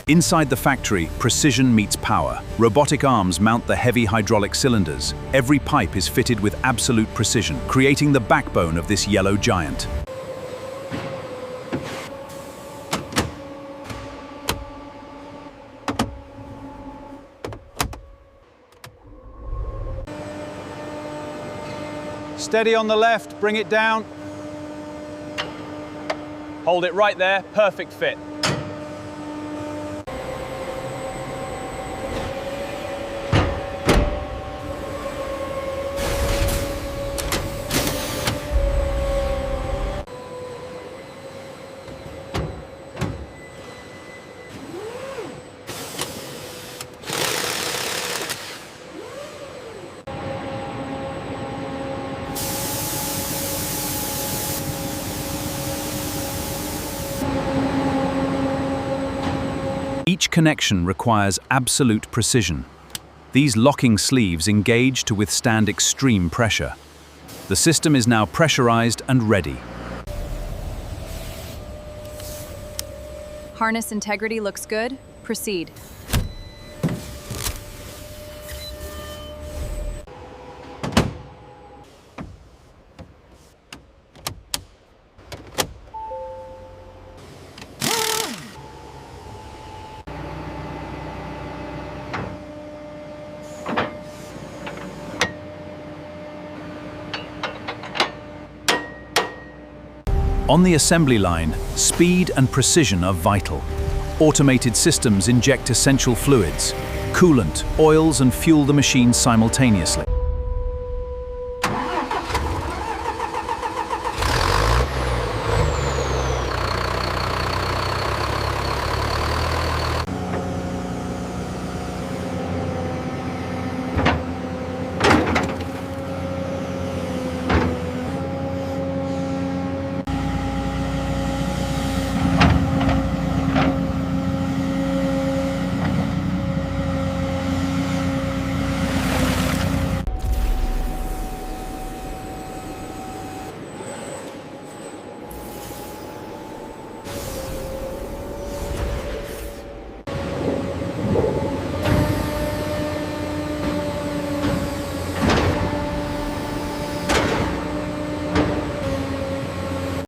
Inside the factory, precision meets power. Robotic arms mount the heavy hydraulic cylinders. Every pipe is fitted with absolute precision, creating the backbone of this yellow giant. Steady on the left, bring it down. Hold it right there, perfect fit. Each connection requires absolute precision. These locking sleeves engage to withstand extreme pressure. The system is now pressurized and ready. Harness integrity looks good. Proceed. On the assembly line, speed and precision are vital. Automated systems inject essential fluids, coolant, oils, and fuel the machine simultaneously.